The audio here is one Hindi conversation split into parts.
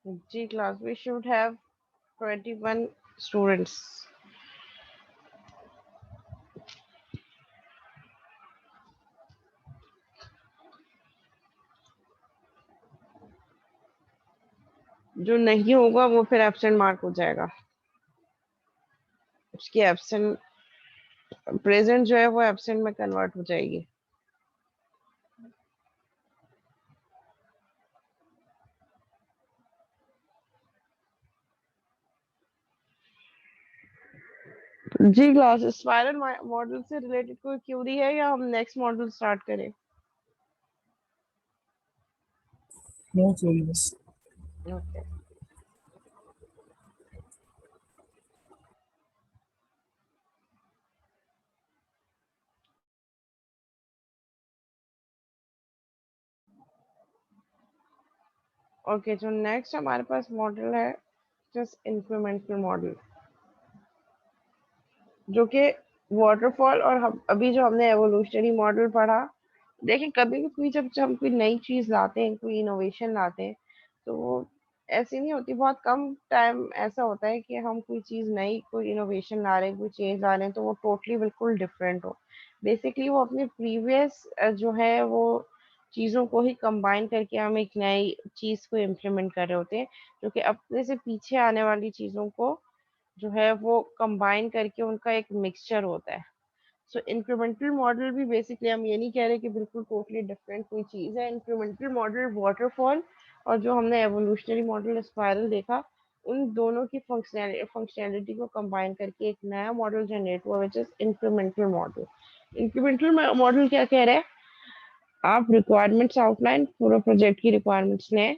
G class, we should have 21 students. जो नहीं होगा वो फिर एब्सेंट मार्क हो जाएगा। उसकी एब्सेंट प्रेजेंट जो है वो एब्सेंट में कन्वर्ट हो जाएगी। जी क्लास, स्पाइरल मॉडल से रिलेटेड कोई क्यूरी है या हम नेक्स्ट मॉडल स्टार्ट करें? No queries. ओके। ओके, जो नेक्स्ट हमारे पास मॉडल है जस्ट इंक्रीमेंटल मॉडल, जो कि वाटरफॉल और हम अभी जो हमने एवोल्यूशनरी मॉडल पढ़ा। देखिए, कभी भी कोई जब जब हम कोई नई चीज लाते हैं, कोई इनोवेशन लाते हैं, तो वो ऐसी नहीं होती। बहुत कम टाइम ऐसा होता है कि हम कोई चीज नई, कोई इनोवेशन ला रहे हैं, कोई चेंज ला रहे हैं, तो वो टोटली बिल्कुल डिफरेंट हो। बेसिकली वो अपने प्रीवियस जो है वो चीज़ों को ही कंबाइन करके हम एक नई चीज़ को इम्प्लीमेंट कर रहे होते हैं, जो कि अपने से पीछे आने वाली चीज़ों को जो है वो कंबाइन करके उनका एक मिक्सचर होता है। सो इंक्रीमेंटल मॉडल भी बेसिकली हम ये नहीं कह रहे कि बिल्कुल टोटली डिफरेंट कोई चीज़ है। इंक्रीमेंटल मॉडल वाटरफॉल और जो हमने एवोल्यूशनरी मॉडल स्पाइरल देखा, उन दोनों की फंक्शनैलिटी को कंबाइन करके एक नया मॉडल जनरेट हुआ, which is incremental model. Incremental model क्या कह रहा है? आप रिक्वायरमेंट्स आउटलाइन, पूरा प्रोजेक्ट की रिक्वायरमेंट्स लें,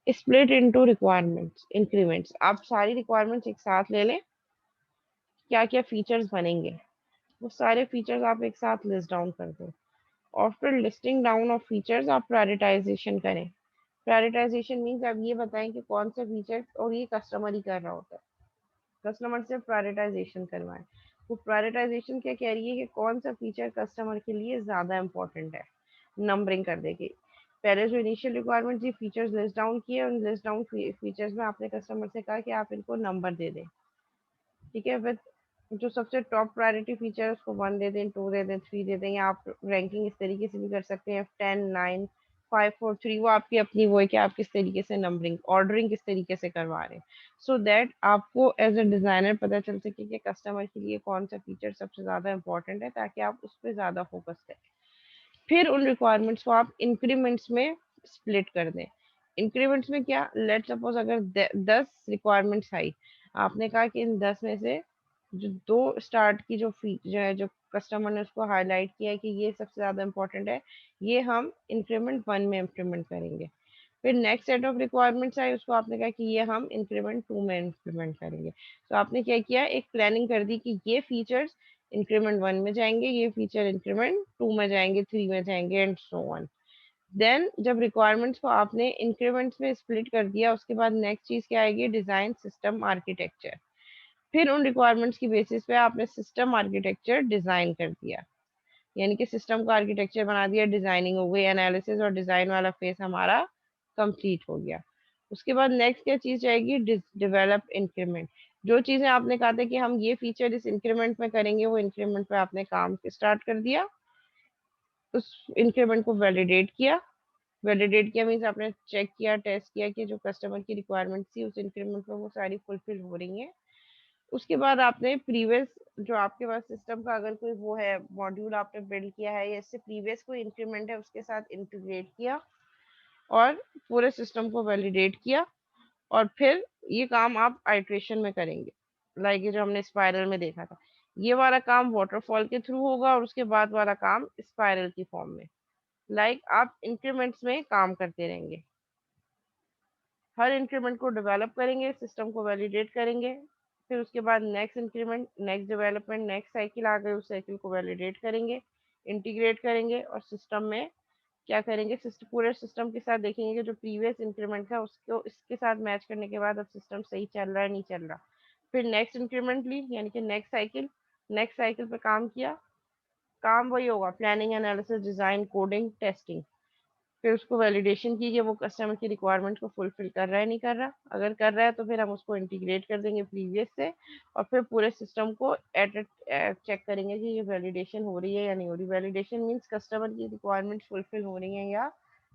स्प्लिट इनटू रिक्वायरमेंट्स इंक्रीमेंट्स। आप सारी रिक्वायरमेंट्स एक साथ ले लें, क्या क्या फीचर्स बनेंगे वो सारे फीचर्स आप एक साथ लिस्ट डाउन कर दो। After listing down of features, आप प्रायोरिटाइजेशन करें। प्रायोरिटाइजेशन मीन्स आप ये बताएं कि कौन सा फीचर, और ये कस्टमर ही कर रहा होता है, कस्टमर से प्रायोरिटाइजेशन करवाएं। वो प्रायोरिटाइजेशन क्या कह रही है कि कौन सा फीचर कस्टमर के लिए ज़्यादा इंपॉर्टेंट है, नंबरिंग कर देगी। पहले जो इनिशियल रिक्वायरमेंट थी, फीचर्स लिस्ट डाउन किए, उन लिस्ट डाउन फीचर्स में आपने कस्टमर से कहा कि आप इनको नंबर दे दें। ठीक है, विद जो सबसे टॉप प्रायोरिटी फीचर है उसको 1 दे दें, 2 दे दें, 3 दे दें, या आप रैंकिंग इस तरीके से भी कर सकते हैं, 10, 9, 5, 4, 3। वो आपकी अपनी वो है कि आप किस तरीके से नंबरिंग, ऑर्डरिंग किस तरीके से करवा रहे हैं, सो दैट आपको एज अ डिजाइनर पता चल सके कि कस्टमर के लिए कौन सा फीचर सबसे ज्यादा इंपॉर्टेंट है, ताकि आप उस पर ज्यादा फोकस करें। फिर उन रिक्वायरमेंट्स को आप इंक्रीमेंट्स में स्प्लिट कर दें। इंक्रीमेंट्स में क्या, लेट सपोज अगर 10 रिक्वायरमेंट्स आई, आपने कहा कि इन 10 में से जो दो स्टार्ट की जो फीचर है, जो कस्टमर ने उसको हाईलाइट किया है कि ये सबसे ज़्यादा इंपॉर्टेंट है, ये हम इंक्रीमेंट 1 में इम्प्लीमेंट करेंगे। फिर नेक्स्ट सेट ऑफ रिक्वायरमेंट्स आए, उसको आपने कहा कि ये हम इंक्रीमेंट 2 में इम्प्लीमेंट करेंगे। तो आपने क्या किया, एक प्लानिंग कर दी कि ये फीचर्स इंक्रीमेंट 1 में जाएंगे, ये फीचर इंक्रीमेंट 2 में जाएंगे, 3 में जाएंगे, एंड सो ऑन। देन जब रिक्वायरमेंट्स को आपने इंक्रीमेंट्स में स्प्लिट कर दिया, उसके बाद नेक्स्ट चीज क्या आएगी, डिजाइन सिस्टम आर्किटेक्चर। फिर उन रिक्वायरमेंट्स की बेसिस पे आपने सिस्टम आर्किटेक्चर डिजाइन कर दिया, यानी कि सिस्टम का आर्किटेक्चर बना दिया, डिजाइनिंग हो गई, एनालिसिस और डिजाइन वाला फेज हमारा कंप्लीट हो गया। उसके बाद नेक्स्ट क्या चीज आएगी, डेवलप इंक्रीमेंट। जो चीजें आपने कहा था कि हम ये फीचर इस इंक्रीमेंट में करेंगे, वो इंक्रीमेंट पे आपने काम स्टार्ट कर दिया, उस इंक्रीमेंट को वैलिडेट किया। वैलिडेट किया मीन्स आपने चेक किया, टेस्ट किया कि जो कस्टमर की रिक्वायरमेंट थी उस इंक्रीमेंट में वो सारी फुलफिल हो रही हैं। उसके बाद आपने प्रीवियस जो आपके पास सिस्टम का अगर कोई वो है, मॉड्यूल आपने बिल्ड किया है, या इससे प्रीवियस कोई इंक्रीमेंट है उसके साथ इंटीग्रेट किया, और पूरे सिस्टम को वैलिडेट किया। और फिर ये काम आप आइट्रेशन में करेंगे, लाइक ये जो हमने स्पाइरल में देखा था, ये वाला काम वाटरफॉल के थ्रू होगा, और उसके बाद वाला काम स्पाइरल की फॉर्म में। लाइक आप इंक्रीमेंट्स में काम करते रहेंगे, हर इंक्रीमेंट को डेवलप करेंगे, सिस्टम को वैलिडेट करेंगे, फिर उसके बाद next increment, next development, next cycle आ गई, उस साइकिल को वैलिडेट करेंगे, इंटीग्रेट करेंगे, और सिस्टम में क्या करेंगे, सिस्टम, पूरे सिस्टम के साथ देखेंगे कि जो प्रीवियस इंक्रीमेंट था उसको इसके साथ मैच करने के बाद अब सिस्टम सही चल रहा है नहीं चल रहा। फिर नेक्स्ट इंक्रीमेंट ली, यानी कि नेक्स्ट साइकिल, नेक्स्ट साइकिल पे काम किया, काम वही होगा, planning, analysis, design, coding, testing. फिर उसको वैलिडेशन की कि वो कस्टमर की रिक्वायरमेंट को फुलफिल कर रहा है नहीं कर रहा। अगर कर रहा है तो फिर हम उसको इंटीग्रेट कर देंगे प्रीवियस से, और फिर पूरे सिस्टम को एट चेक करेंगे कि ये वैलिडेशन हो रही है या नहीं हो रही। वैलिडेशन मीन्स कस्टमर की रिक्वायरमेंट फुलफिल हो रही है या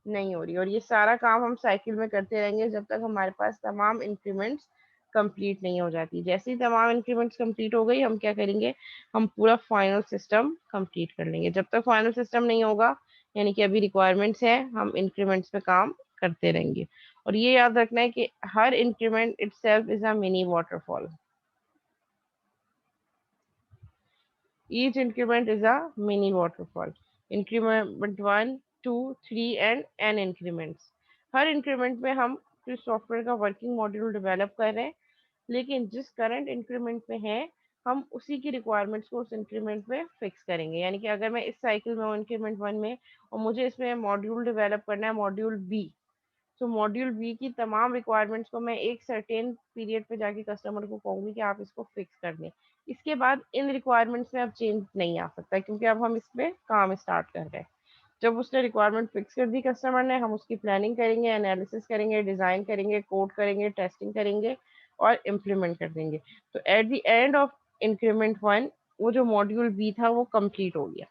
नहीं हो रही। और ये सारा काम हम साइकिल में करते रहेंगे जब तक हमारे पास तमाम इंक्रीमेंट्स कंप्लीट नहीं हो जाती। जैसे ही तमाम इंक्रीमेंट्स कंप्लीट हो गई, हम क्या करेंगे, हम पूरा फाइनल सिस्टम कंप्लीट कर लेंगे। जब तक फाइनल सिस्टम नहीं होगा, यानी कि अभी रिक्वायरमेंट्स है, हम इंक्रीमेंट्स पे काम करते रहेंगे। और ये याद रखना है कि हर increment itself is a mini waterfall. Each increment is a mini waterfall. Increment 1, 2, 3 and n increments. Her increment में हम किस सॉफ्टवेयर का वर्किंग मॉड्यूल डेवलप कर रहे हैं, लेकिन जिस करंट इंक्रीमेंट में है, हम उसी की रिक्वायरमेंट्स को उस इंक्रीमेंट में फिक्स करेंगे। यानी कि अगर मैं इस साइकिल में हूँ इंक्रीमेंट 1 में, और मुझे इसमें मॉड्यूल डेवलप करना है मॉड्यूल बी, तो मॉड्यूल बी की तमाम रिक्वायरमेंट्स को मैं एक सर्टेन पीरियड पे जाके कस्टमर को कहूंगी कि आप इसको फिक्स कर दें। इसके बाद इन रिक्वायरमेंट्स में अब चेंज नहीं आ सकता, क्योंकि अब हम इस पे काम स्टार्ट कर रहे हैं। जब उसने रिक्वायरमेंट फिक्स कर दी कस्टमर ने, हम उसकी प्लानिंग करेंगे, एनालिसिस करेंगे, डिजाइन करेंगे, कोड करेंगे, टेस्टिंग करेंगे और इम्प्लीमेंट कर देंगे। तो at the end of increment 1, वो जो मॉड्यूल बी था वो कंप्लीट हो गया,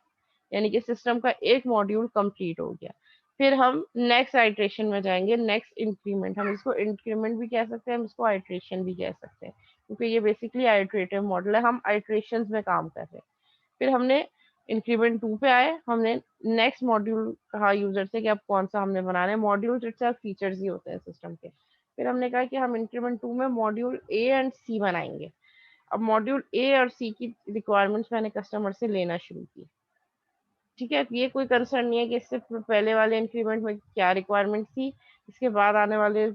यानी कि सिस्टम का एक मॉड्यूल कंप्लीट हो गया। फिर हम नेक्स्ट आइट्रेशन में जाएंगे, नेक्स्ट इंक्रीमेंट। हम इसको इंक्रीमेंट भी कह सकते हैं, हम इसको आइट्रेशन भी कह सकते हैं, क्योंकि ये बेसिकली आइट्रेटिव मॉडल है, हम आइट्रेशन में काम कर रहे हैं। फिर हमने इंक्रीमेंट 2 पे आए, हमने नेक्स्ट मॉड्यूल कहा यूजर से कि अब कौन सा हमने बनाना है। मॉड्यूल इटसेल्फ फीचर्स ही होते हैं सिस्टम के। फिर हमने कहा कि हम इंक्रीमेंट 2 में मॉड्यूल ए एंड सी बनाएंगे। अब मॉड्यूल ए और सी की रिक्वायरमेंट्स मैंने कस्टमर से लेना शुरू की। ठीक है, ये कोई कंसर्न नहीं है कि इससे पहले वाले इंक्रीमेंट में क्या रिक्वायरमेंट थी, इसके बाद आने वाले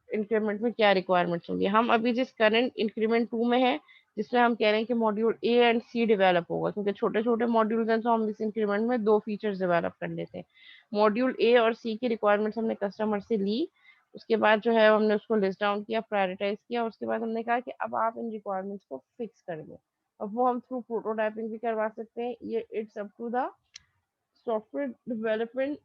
इंक्रीमेंट में क्या रिक्वायरमेंट्स होंगी। हम अभी जिस करंट इंक्रीमेंट 2 में है, जिसमें हम कह रहे हैं कि module A and C develop होगा, क्योंकि छोटे छोटे मॉड्यूल्स हैं, तो हम इस इंक्रीमेंट में दो फीचर्स डेवलप कर लेते हैं। मॉड्यूल ए और सी की रिक्वायरमेंट्स हमने कस्टमर से ली। उसके बाद जो है हमने उसको लिस्ट डाउन किया, प्रायोरिटाइज किया। उसके बाद हमने कहा कि अब आप इन रिक्वायरमेंट्स को फिक्स कर दो। अब वो हम थ्रू प्रोटोटाइपिंग भी करवा सकते हैं। ये it's up to the software development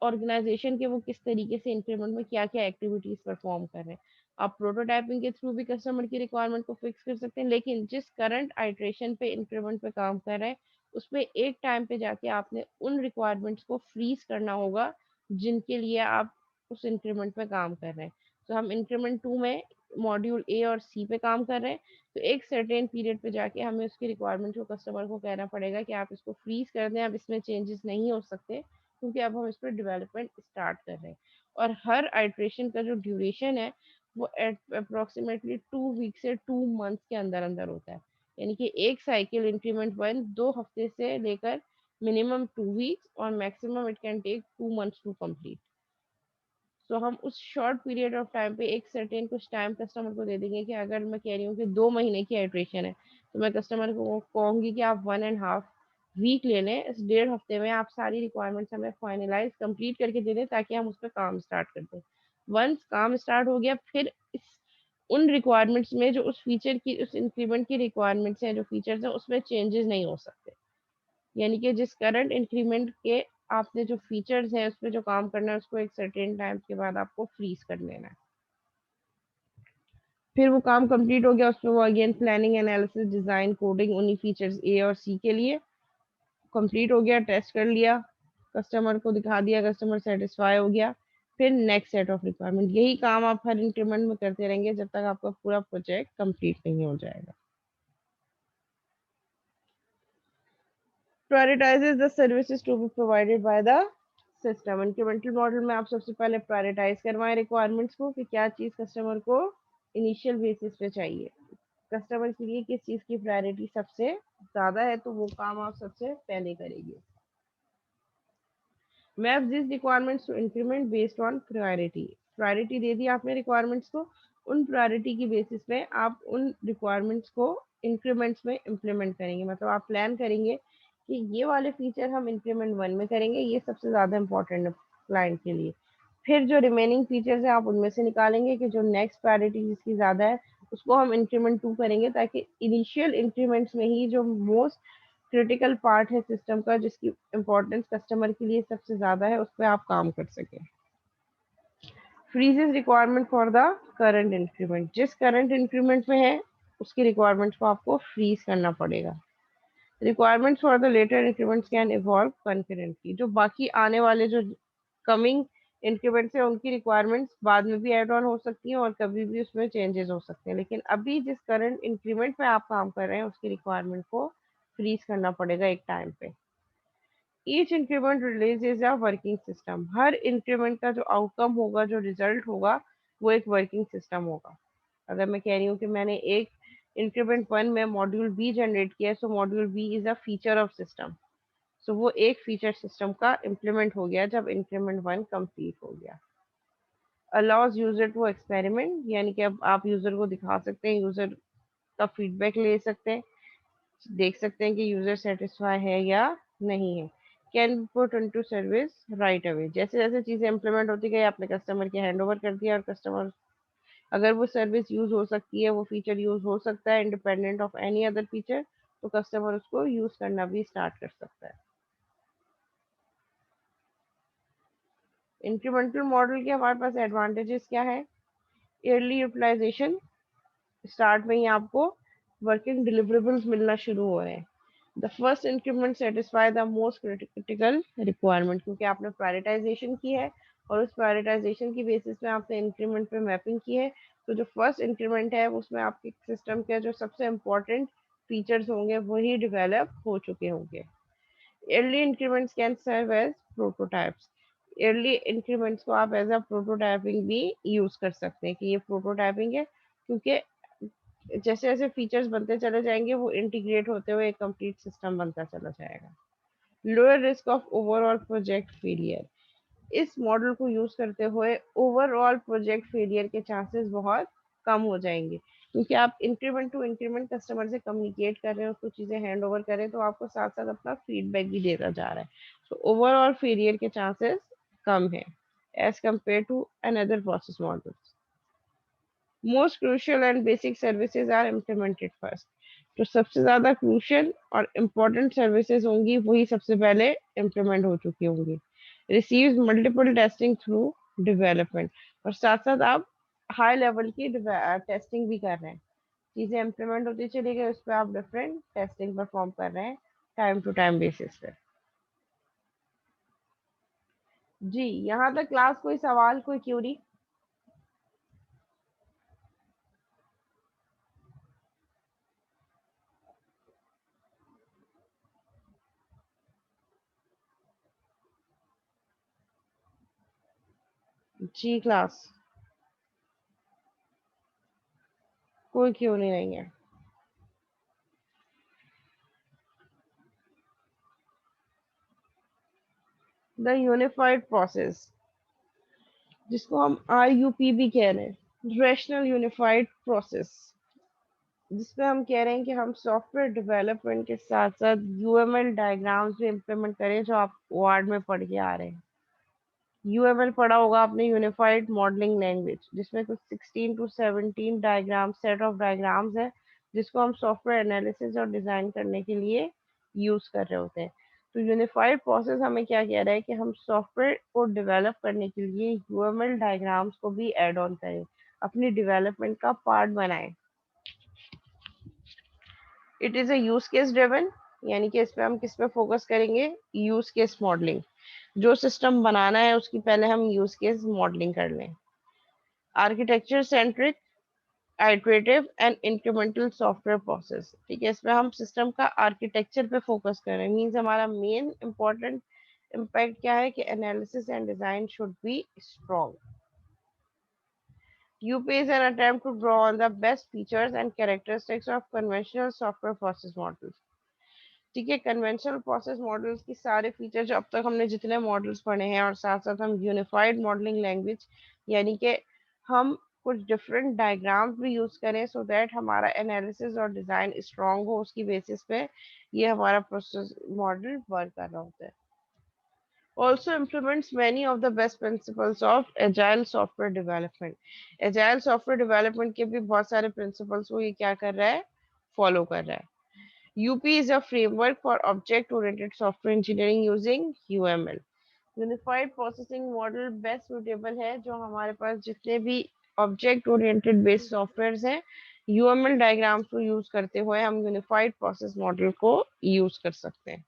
organization के वो किस तरीके से इंक्रीमेंट में क्या क्या एक्टिविटीज परफॉर्म कर रहे हैं। आप प्रोटोटाइपिंग के थ्रू भी कस्टमर की रिक्वायरमेंट को फिक्स कर सकते हैं, लेकिन जिस करंट आइट्रेशन पे इंक्रीमेंट पे काम कर रहे हैं, उसमें एक टाइम पे जाके आपने उन रिक्वायरमेंट्स को फ्रीज करना होगा जिनके लिए आप उस इंक्रीमेंट पे काम कर रहे हैं। तो हम इंक्रीमेंट 2 में मॉड्यूल ए और सी पे काम कर रहे हैं, तो एक सर्टेन पीरियड पे जाके हमें उसकी रिक्वायरमेंट को कस्टमर को कहना पड़ेगा कि आप इसको फ्रीज कर दें, अब इसमें चेंजेस नहीं हो सकते, क्योंकि अब हम इस पर डेवलपमेंट स्टार्ट कर रहे हैं। और हर आइट्रेशन का जो ड्यूरेशन है वो अप्रोक्सीमेटली 2 वीक से 2 मंथ्स के अंदर अंदर होता है। यानी कि एक साइकिल इंक्रीमेंट 1 2 हफ्ते से लेकर मिनिमम 2 वीक्स और maximum it can take 2 months to complete. तो हम उस शॉर्ट पीरियड ऑफ टाइम पे एक सर्टेन कुछ टाइम कस्टमर को दे देंगे कि अगर मैं कह रही हूँ कि 2 महीने की आइट्रेशन है, तो मैं कस्टमर को कहूंगी कि आप 1.5 वीक ले लें, इस 1.5 हफ्ते में आप सारी रिक्वायरमेंट्स हमें फाइनलाइज कंप्लीट करके दे दें, ताकि हम उस पर काम स्टार्ट कर दें। वंस काम स्टार्ट हो गया, फिर इस उन रिक्वायरमेंट्स में जो उस फीचर की, उस इंक्रीमेंट की रिक्वायरमेंट्स हैं, जो फीचर्स हैं, उसमें चेंजेस नहीं हो सकते। यानी कि जिस करंट इंक्रीमेंट के आपने जो फीचर्स हैं उस पर जो काम करना है, उसको एक सर्टेन टाइम के बाद आपको फ्रीज कर लेना है। फिर वो काम कंप्लीट हो गया, उसमें वो again planning, analysis, design, coding उन्हीं फीचर्स ए और सी के लिए कंप्लीट हो गया, टेस्ट कर लिया, कस्टमर को दिखा दिया, कस्टमर सेटिस्फाई हो गया। फिर नेक्स्ट सेट ऑफ रिक्वायरमेंट, यही काम आप हर इंक्रीमेंट में करते रहेंगे जब तक आपका पूरा प्रोजेक्ट कंप्लीट नहीं हो जाएगा। Prioritizes the services to be provided by the system. Incremental model में आप सबसे पहले प्रायोरिटाइज करवाएं रिक्वायरमेंट्स को कि क्या चीज कस्टमर को इनिशियल बेसिस पे चाहिए। कस्टमर के लिए किस चीज की प्रायोरिटी सबसे ज्यादा है, तो वो काम आप सबसे पहले करेंगे। Map this requirements to increment based on priority. Priority दे दी आपने रिक्वायरमेंट्स को, उन प्रायोरिटी की बेसिस पे आप उन रिक्वायरमेंट्स को इंक्रीमेंट्स में इम्प्लीमेंट करेंगे। मतलब आप प्लान करेंगे कि ये वाले फीचर हम इंक्रीमेंट 1 में करेंगे, ये सबसे ज़्यादा इंपॉर्टेंट है क्लाइंट के लिए। फिर जो रिमेनिंग फीचर्स हैं आप उनमें से निकालेंगे कि जो नेक्स्ट प्रायोरिटी जिसकी ज़्यादा है उसको हम इंक्रीमेंट 2 करेंगे, ताकि इनिशियल इंक्रीमेंट्स में ही जो मोस्ट क्रिटिकल पार्ट है सिस्टम का, जिसकी इम्पोर्टेंस कस्टमर के लिए सबसे ज़्यादा है, उस पे आप काम कर सकें। Freezes requirement for the current increment, जिस करंट इंक्रीमेंट में है उसकी रिक्वायरमेंट को आपको फ्रीज करना पड़ेगा। Requirements for the later increments can evolve concurrently, जो बाकी आने वाले जो कमिंग इंक्रीमेंट्स है उनकी रिक्वायरमेंट्स बाद में भी ऐड ऑन हो सकती हैं और कभी भी उसमें चेंजेस हो सकते हैं, लेकिन अभी जिस करंट इंक्रीमेंट में आप काम कर रहे हैं उसकी रिक्वायरमेंट को फ्रीज करना पड़ेगा एक टाइम पे। Each increment release is a working system, her increment का जो आउटकम होगा, जो रिजल्ट होगा, वो एक वर्किंग सिस्टम होगा। अगर मैं कह रही हूँ कि मैंने एक इंक्रीमेंट वन में मॉड्यूल बी जनरेट किया है, so module B is a feature of system. So वो एक फीचर सिस्टम का इम्प्लीमेंट हो गया जब इंक्रीमेंट वन कंप्लीट हो गया। अलाउज यूजर टू एक्सपेरिमेंट, यानी कि अब आप यूजर को दिखा सकते हैं, यूजर का फीडबैक ले सकते हैं, देख सकते हैं कि यूजर सेटिस्फाई है या नहीं है। Can put into service right away, जैसे जैसे चीजें इंप्लीमेंट होती गई आपने कस्टमर के हैंड ओवर कर दिया, और कस्टमर अगर वो सर्विस यूज हो सकती है, वो फीचर यूज हो सकता है independent of any other feature, तो कस्टमर उसको यूज करना भी स्टार्ट कर सकता है। इंक्रीमेंटल मॉडल के हमारे पास एडवांटेजेस क्या है? ईयरली यूटिलाइजेशन, स्टार्ट में ही आपको वर्किंग डिलिवरेबल्स मिलना शुरू हो रहे हैं। The first increment satisfy the most critical requirement, क्योंकि आपने प्रायोरिटाइजेशन की है और उस प्रायोरिटाइजेशन की बेसिस पे आपने इंक्रीमेंट पे मैपिंग की है, तो जो फर्स्ट इंक्रीमेंट है उसमें आपके सिस्टम के जो सबसे इम्पोर्टेंट फीचर्स होंगे वही डेवलप हो चुके होंगे। Early increments can serve as prototypes. Early increments को आप एज अ प्रोटोटाइपिंग भी यूज कर सकते हैं कि ये प्रोटोटाइपिंग है, क्योंकि जैसे जैसे फीचर्स बनते चले जाएंगे वो इंटीग्रेट होते हुए एक कंप्लीट सिस्टम बनता चला जाएगा। Lower risk of overall project failure, इस मॉडल को यूज करते हुए ओवरऑल प्रोजेक्ट फेलियर के चांसेस बहुत कम हो जाएंगे, क्योंकि आप इंक्रीमेंट टू इंक्रीमेंट कस्टमर से कम्युनिकेट कर रहे हैं, उसको चीजें हैंड ओवर कर रहे हैं, तो आपको साथ साथ अपना फीडबैक भी देता जा रहा है, तो ओवरऑल फेलियर के चांसेस कम है as compared to another process model. Most crucial and basic services are implemented first, तो सबसे ज्यादा क्रूशियल और इम्पोर्टेंट सर्विसेज होंगी वही सबसे पहले इम्प्लीमेंट हो चुकी होंगी। Receive multiple testing through development, और साथ साथ आप हाई लेवल की टेस्टिंग भी कर रहे हैं, चीजें इम्प्लीमेंट होती चली गई, उस पर आप डिफरेंट टेस्टिंग परफॉर्म कर रहे हैं टाइम टू टाइम बेसिस पे। जी, यहाँ तक क्लास, कोई सवाल, कोई क्यूरी? जी क्लास, कोई क्यूरी नहीं है। द यूनिफाइड प्रोसेस, जिसको हम RUP भी कह रहे हैं, रैशनल यूनिफाइड प्रोसेस, जिसमें हम कह रहे हैं कि हम सॉफ्टवेयर डेवलपमेंट के साथ साथ UML डायग्राम्स भी इम्प्लीमेंट करें, जो आप वार्ड में पढ़ के आ रहे हैं। UML पढ़ा होगा आपने, यूनिफाइड मॉडलिंग लैंग्वेज, जिसमें कुछ 16 to 17 diagram, set of diagrams है, जिसको हम सॉफ्टवेयर एनालिसिस और डिजाइन करने के लिए यूज कर रहे होते हैं। तो यूनिफाइड प्रोसेस हमें क्या कह रहा है कि हम सॉफ्टवेयर को डेवलप करने के लिए UML डायग्राम्स को भी ऐड ऑन करें, अपनी डेवलपमेंट का पार्ट बनाएं। It is a use case driven, यानी कि इस पे हम किस पे फोकस करेंगे? यूज केस मॉडलिंग, जो सिस्टम बनाना है उसकी पहले हम यूज केस मॉडलिंग कर लें। Architecture centric, iterative and incremental software process, ठीक है, इसमें हम सिस्टम का आर्किटेक्चर पे फोकस कर रहे हैं, मीन्स हमारा मेन इंपॉर्टेंट इम्पैक्ट क्या है कि analysis and design should be strong. UP is an attempt to draw on the best features and characteristics of conventional software process models. ठीक है, कन्वेंशनल प्रोसेस मॉडल्स की सारे फीचर जो अब तक हमने जितने मॉडल्स पढ़े हैं, और साथ साथ हम यूनिफाइड मॉडलिंग लैंग्वेज, यानी कि हम कुछ डिफरेंट डायग्राम्स भी यूज करें सो दैट हमारा एनालिसिस और डिजाइन स्ट्रांग हो, उसकी बेसिस पे ये हमारा प्रोसेस मॉडल वर्क कर रहा होता है। Also implements many of the best principles of agile software development. Agile software development के भी बहुत सारे principles को ये क्या कर रहा है? फॉलो कर रहा है। UP is a framework for object oriented software engineering using UML. Unified processing model best suitable है जो हमारे पास जितने भी ऑब्जेक्ट ओरिएंटेड बेस्ड सॉफ्टवेयर्स हैं, यूएमएल डायग्राम्स को यूज करते हुए हम यूनिफाइड प्रोसेस मॉडल को यूज कर सकते हैं,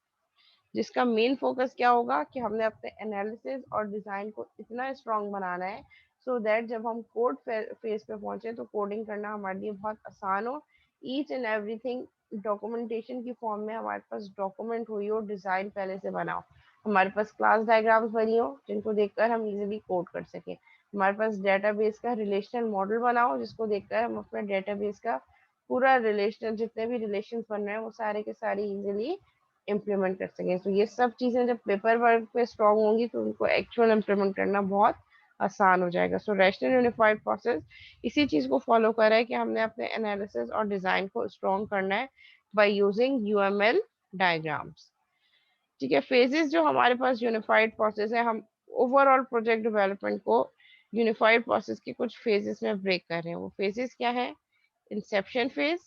जिसका मेन फोकस क्या होगा कि हमने अपने एनालिसिस और डिजाइन को इतना स्ट्रांग बनाना है सो दैट जब हम कोड फेज पे पहुंचे तो कोडिंग करना हमारे लिए बहुत आसान हो। ईच एंड एवरीथिंग डॉक्यूमेंटेशन की फॉर्म में हमारे पास डॉक्यूमेंट हुई हो, डिजाइन पहले से बना हो, हमारे पास क्लास डायग्राम्स बनी हो जिनको देखकर हम इजीली कोड कर सकें, हमारे पास डेटाबेस का रिलेशनल मॉडल बना हो जिसको देखकर हम अपने डेटाबेस का पूरा रिलेशन, जितने भी रिलेशन बन रहे हैं वो सारे के सारे इजीली इम्प्लीमेंट कर सकें। तो ये सब चीज़ें जब पेपर वर्क पे स्ट्रांग होंगी तो उनको एक्चुअल इम्प्लीमेंट करना बहुत आसान हो जाएगा। सो रैशनल यूनिफाइड प्रोसेस इसी चीज़ को फॉलो कर रहा है कि हमने अपने एनालिसिस और डिज़ाइन को स्ट्रॉन्ग करना है बाय यूजिंग यूएमएल डायग्राम्स। ठीक है, फेजेस जो हमारे पास यूनिफाइड प्रोसेस है, हम ओवरऑल प्रोजेक्ट डेवलपमेंट को यूनिफाइड प्रोसेस के कुछ फेजेस में ब्रेक कर रहे हैं। वो फेजेस क्या है? Inception phase,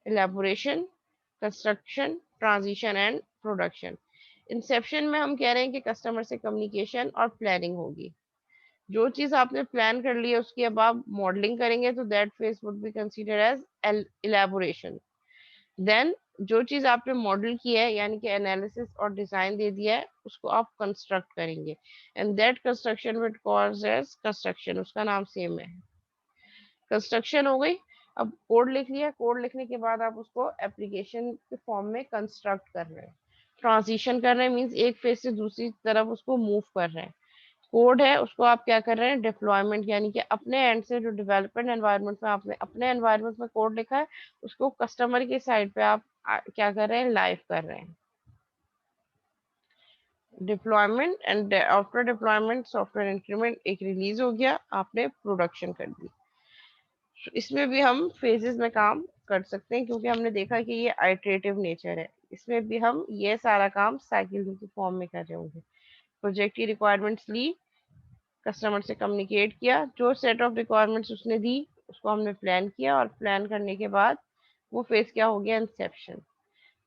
elaboration, construction, transition and production. Inception में हम कह रहे हैं कि कस्टमर से कम्युनिकेशन और प्लानिंग होगी। जो चीज आपने प्लान कर ली है उसकी अब आप मॉडलिंग करेंगे तो that phase would be consider as elaboration. Then जो चीज आपने मॉडल किया है यानी कि एनालिसिस और डिजाइन दे दिया है उसको आप कंस्ट्रक्ट करेंगे and that construction with cause as construction, उसका नाम सेम है, कंस्ट्रक्शन हो गई। अब कोड लिख लिया, कोड लिखने के बाद आप उसको एप्लीकेशन के फॉर्म में कंस्ट्रक्ट कर रहे हैं, ट्रांजिशन कर रहे हैं मींस एक फेज से दूसरी तरफ उसको मूव कर रहे हैं। कोड है उसको आप क्या कर रहे हैं? डिप्लॉयमेंट, यानी कि अपने एंड से जो डेवलपमेंट एनवायरनमेंट में आपने अपने एनवायरनमेंट में कोड लिखा है उसको कस्टमर की साइड पे आप क्या कर रहे हैं? लाइव कर रहे हैं। Deployment and after deployment software increment एक रिलीज हो गया, आपने प्रोडक्शन कर दी। इसमें भी हम फेजेस में काम कर सकते हैं क्योंकि हमने देखा कि ये आइटरेटिव नेचर है, इसमें भी हम ये सारा काम साइकिल के फॉर्म में कर रहे होंगे। प्रोजेक्ट की रिक्वायरमेंट्स ली, कस्टमर से कम्युनिकेट किया, जो सेट ऑफ रिक्वायरमेंट्स उसने दी उसको हमने प्लान किया और प्लान करने के बाद वो फेज क्या हो गया? इंसेप्शन।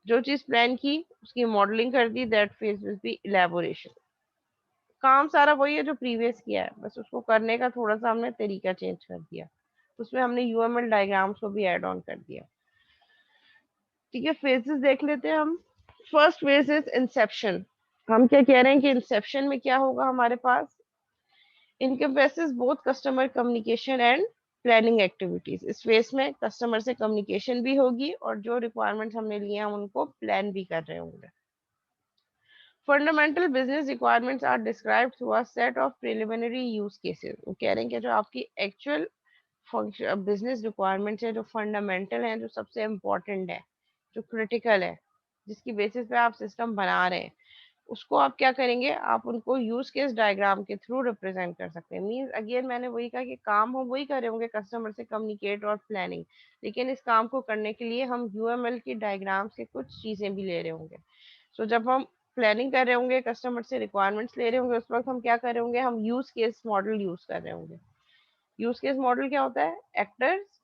जो चीज प्लान की उसकी मॉडलिंग कर दी, that phase will be elaboration. काम सारा वही है जो प्रीवियस किया है, बस उसको करने का थोड़ा सा हमने तरीका चेंज कर दिया, उसमें हमने यूएमएल डायग्राम्स को भी ऐड ऑन कर दिया। ठीक है, फेजेस देख लेते हैं हम। First phase is Inception. हम क्या कह रहे हैं कि इंसेप्शन में क्या होगा हमारे पास? Encompasses both customer communication and planning activities. इस फेज में कस्टमर से कम्युनिकेशन भी होगी और जो रिक्वायरमेंट्स हमने लिए हैं हम उनको प्लान भी कर रहे होंगे। Fundamental business requirements are described through a set of preliminary use cases. वो कह रहे हैं कि जो आपकी एक्चुअल फंक्शन बिजनेस रिक्वायरमेंट्स है, जो फंडामेंटल है, जो सबसे इम्पोर्टेंट है, जो क्रिटिकल है, जिसकी बेसिस पे आप सिस्टम बना रहे हैं, उसको आप क्या करेंगे? आप उनको यूज केस डायग्राम के थ्रू रिप्रेजेंट कर सकते हैं। मींस अगेन मैंने वही कहा कि काम हम वही कर रहे होंगे, कस्टमर से कम्युनिकेट और प्लानिंग, लेकिन इस काम को करने के लिए हम यूएमएल की डायग्राम से कुछ चीजें भी ले रहे होंगे। सो जब हम प्लानिंग कर रहे होंगे, कस्टमर से रिक्वायरमेंट्स ले रहे होंगे, उस वक्त हम क्या कर रहे होंगे? हम यूज केस मॉडल यूज कर रहे होंगे। यूज केस मॉडल क्या होता है? एक्टर्स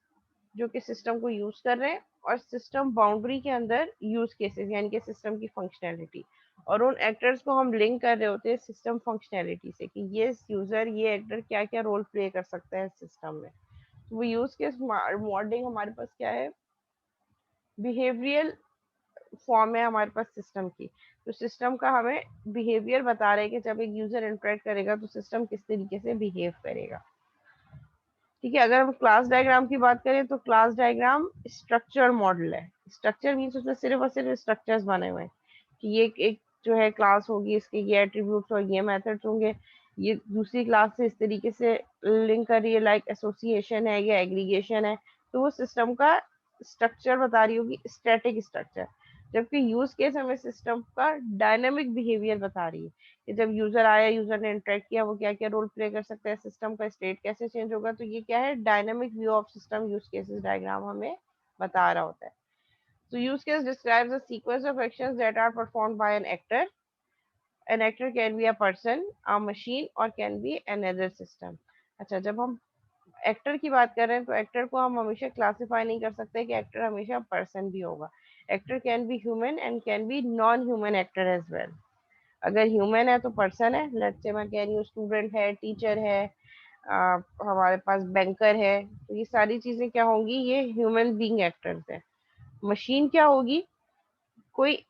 जो कि सिस्टम को यूज कर रहे हैं और सिस्टम बाउंड्री के अंदर यूज केसेस यानी कि सिस्टम की फंक्शनैलिटी, और उन एक्टर्स को हम लिंक कर रहे होते हैं सिस्टम फंक्शनैलिटी से कि ये यूजर, ये एक्टर क्या क्या रोल प्ले कर सकता है सिस्टम में। तो वो यूज केस मॉडलिंग हमारे पास क्या है? बिहेवियरल फॉर्म है हमारे पास सिस्टम की। तो सिस्टम का हमें बिहेवियर बता रहे हैं कि जब एक यूजर इंटरेक्ट करेगा तो सिस्टम किस तरीके से बिहेव करेगा। ठीक है, अगर हम क्लास डायग्राम की बात करें तो क्लास डायग्राम स्ट्रक्चर मॉडल है। स्ट्रक्चर मीन्स उसमें सिर्फ और सिर्फ स्ट्रक्चर्स बने हुए हैं कि ये एक जो है क्लास होगी, इसके ये एट्रीब्यूट्स और ये मेथड्स होंगे, ये दूसरी क्लास से इस तरीके से लिंक कर रही है, लाइक एसोसिएशन है या एग्रीगेशन है। तो वो सिस्टम का स्ट्रक्चर बता रही होगी, स्टैटिक स्ट्रक्चर। जबकि यूज केस हमें सिस्टम का डायनामिक बिहेवियर बता रही है कि जब यूजर आया, यूजर ने इंटरेक्ट किया, वो क्या क्या रोल प्ले कर सकता है, सिस्टम का स्टेट कैसे चेंज होगा। तो ये क्या है? Dynamic view of system use cases diagram हमें बता रहा होता है। So use case describes a sequence of actions that are performed by an actor. An actor can be a person, a machine, or can be another system. अच्छा, जब हम एक्टर की बात कर रहे हैं तो एक्टर को हम हमेशा क्लासिफाई नहीं कर सकते कि एक्टर हमेशा पर्सन भी होगा। Actor can be human and can be non human actor as well. अगर ह्यूमन है तो पर्सन है, लेट्स से मैं कह रही हूँ स्टूडेंट है, टीचर है, हमारे पास बैंकर है, तो ये सारी चीजें क्या होंगी, ये ह्यूमन बीइंग एक्टर्स है। मशीन क्या होगी, कोई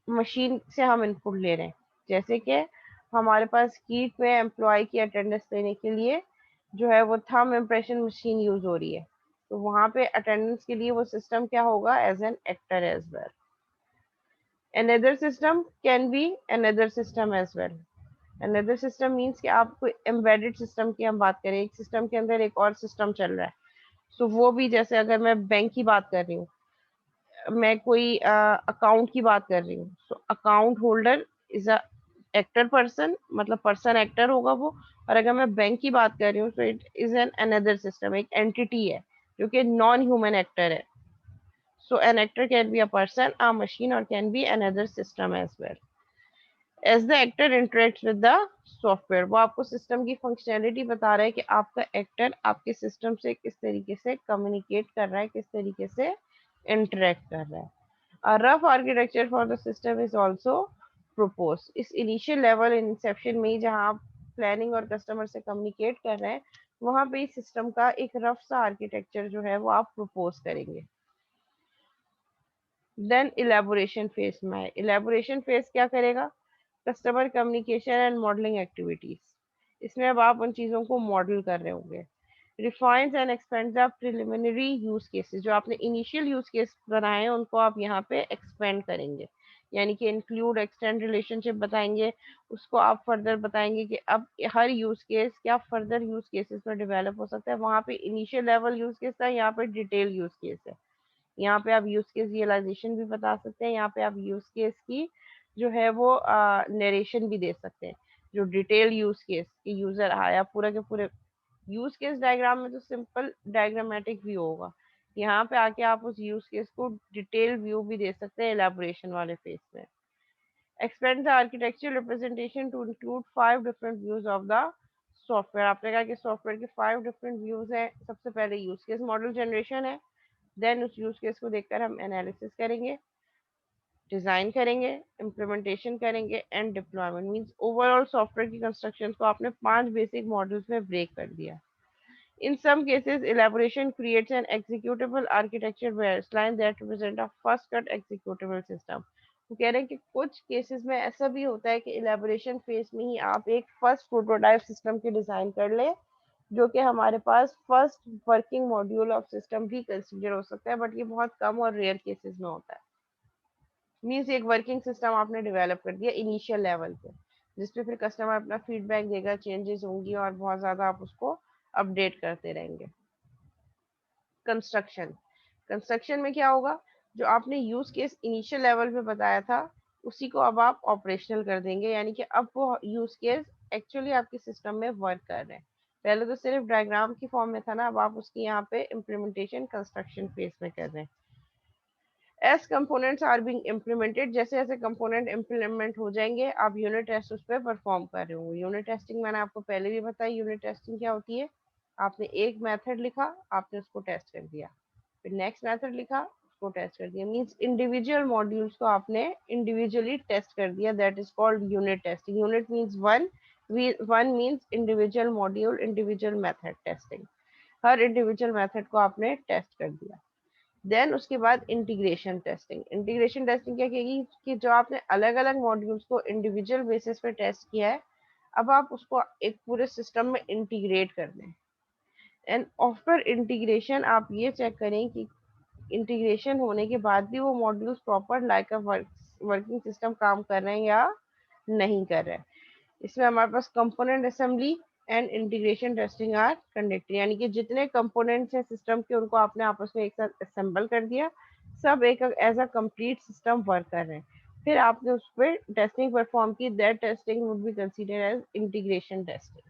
मशीन से हम इनपुट ले रहे हैं, जैसे कि हमारे पास कीट में एम्प्लॉय की अटेंडेंस लेने के लिए जो है वो थंब इम्प्रेशन मशीन यूज हो रही है, तो वहां पे अटेंडेंस के लिए वो सिस्टम क्या होगा, as an actor as well. another system can be another system as well। another system means कि आप कोई embedded system की हम बात करें, एक सिस्टम के अंदर एक और सिस्टम चल रहा है, तो वो भी, जैसे अगर मैं बैंक की बात कर रही हूँ, मैं कोई अकाउंट की बात कर रही हूँ, तो account holder is a actor person, मतलब पर्सन एक्टर होगा वो। और अगर मैं बैंक की बात कर रही हूँ तो it is an another system, एक एंटिटी है जो कि नॉन ह्यूमन एक्टर है। So an actor can be a person, a machine, और can be another system as well. As the actor interact with the software, वो आपको सिस्टम की फंक्शनैलिटी बता रहा है कि आपका एक्टर आपके सिस्टम से किस तरीके से कम्युनिकेट कर रहा है, किस तरीके से इंटरेक्ट कर रहा है। A rough architecture for the system is also proposed। इस इनिशियल लेवल इंसेप्शन में ही जहाँ आप प्लानिंग और कस्टमर से कम्युनिकेट कर रहे हैं, वहां पे इस सिस्टम का एक रफ सा आर्किटेक्चर जो है वो आप प्रपोज करेंगे। देन इलेबोरेशन फेज में, इलेबोरेशन फेज क्या करेगा, customer communication and modelling activities, इसमें अब आप उन चीज़ों को मॉडल कर रहे होंगे। Refines and expand the preliminary use cases, जो आपने इनिशियल यूज केस बनाए हैं उनको आप यहाँ पे एक्सपेंड करेंगे, यानी कि इंक्लूड एक्सटेंड रिलेशनशिप बताएंगे, उसको आप फर्दर बताएंगे कि अब हर यूज केस क्या फर्दर यूज केसेस में डेवलप हो सकता है। वहाँ पे इनिशियल लेवल यूज केस था, यहाँ पे डिटेल यूज केस है। यहाँ पे आप यूज केस रियलाइजेशन भी बता सकते हैं, यहाँ पे आप यूज केस की जो है वो नरेशन भी दे सकते हैं। जो डिटेल यूज केस की यूजर आया पूरा के पूरे यूज केस डायग्राम में तो सिंपल डायग्रामेटिक व्यू होगा, यहाँ पे आके आप उस यूज केस को डिटेल व्यू भी दे सकते हैं एलैबोरेशन वाले फेज में। Expand the architecture representation to include 5 different views of the software, आपने कहा कि सॉफ्टवेयर के 5 डिफरेंट व्यूज हैं। सबसे पहले यूज केस मॉडल जनरेशन है, देन उस यूज केस को देखकर हम एनालिसिस करेंगे, डिजाइन करेंगे, इम्प्लीमेंटेशन करेंगे and deployment. Means overall software की कंस्ट्रक्शन को आपने 5 बेसिक मॉडल्स में ब्रेक कर दिया। In some cases, elaboration creates an executable architecture baseline that represent a first cut executable system। वो कह रहे हैं कि कुछ केसेस में ऐसा भी होता है कि इलेबोरेशन फेज में ही आप एक फर्स्ट प्रोटोटाइप सिस्टम की डिजाइन कर ले, जो कि हमारे पास first working module of system भी कंसिडर हो सकता है, बट ये बहुत कम और रेयर केसेस में होता है। मीन्स एक वर्किंग सिस्टम आपने डेवलप कर दिया इनिशियल लेवल पे, जिसपे फिर कस्टमर अपना फीडबैक देगा, चेंजेस होंगी और बहुत ज्यादा आप उसको अपडेट करते रहेंगे। कंस्ट्रक्शन, कंस्ट्रक्शन में क्या होगा, जो आपने यूज केस इनिशियल लेवल पे बताया था उसी को अब आप ऑपरेशनल कर देंगे, यानी कि अब वो यूज केस एक्चुअली आपके सिस्टम में वर्क कर रहे हैं। पहले तो सिर्फ डायग्राम की फॉर्म में था ना, अब आप उसकी यहाँ पे इम्प्लीमेंटेशन कंस्ट्रक्शन फेज में कर रहे हैं। As components are being implemented, जैसे जैसे कंपोनेंट इम्प्लीमेंट हो जाएंगे आप यूनिट टेस्ट उस पर परफॉर्म कर रहे होंगे। यूनिट टेस्टिंग मैंने आपको पहले भी बताई, यूनिट टेस्टिंग क्या होती है, आपने एक मेथड लिखा, आपने उसको टेस्ट कर दिया, फिर नेक्स्ट मेथड लिखा, उसको टेस्ट कर दिया। मींस इंडिविजुअल मॉड्यूल्स को आपने इंडिविजुअली टेस्ट कर दिया, that is called unit testing. Unit means one, one means individual module, individual method testing, her individual method को आपने टेस्ट कर दिया। देन उसके बाद इंटीग्रेशन टेस्टिंग, इंटीग्रेशन टेस्टिंग क्या कहेगी कि जो आपने अलग अलग मॉड्यूल्स को इंडिविजुअल बेसिस पे टेस्ट किया है, अब आप उसको एक पूरे सिस्टम में इंटीग्रेट कर दें। एंड आफ्टर इंटीग्रेशन आप ये चेक करें कि इंटीग्रेशन होने के बाद भी वो modules proper like a working system काम कर रहे हैं या नहीं कर रहे हैं। इसमें हमारे पास component assembly and integration testing are conducted, यानी कि जितने कंपोनेंट्स हैं सिस्टम के उनको आपने आपस में एक साथ असेंबल कर दिया, सब एक as a complete system work कर रहे हैं, फिर आपने उस पर टेस्टिंग परफॉर्म की, that testing would be considered as integration testing.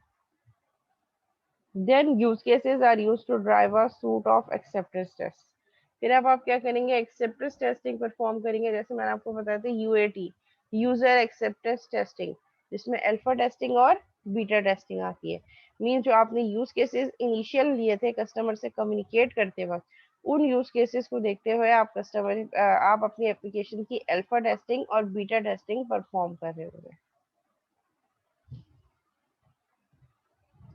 Then use cases are used to drive a suite of acceptance test, फिर अब आप क्या करेंगे, एक्सेप्टेंस टेस्टिंग परफॉर्म करेंगे, जैसे मैंने आपको बताया था यूएटी, यूजर एक्सेप्टेंस टेस्टिंग, जिसमें अल्फा टेस्टिंग और बीटा टेस्टिंग आती है। मीन जो आपने यूज केसेस इनिशियल लिए थे कस्टमर से कम्युनिकेट करते वक्त, उन यूज केसेस को देखते हुए आप अपनी एप्लीकेशन की अल्फा टेस्टिंग और बीटा टेस्टिंग परफॉर्म कर रहे होंगे।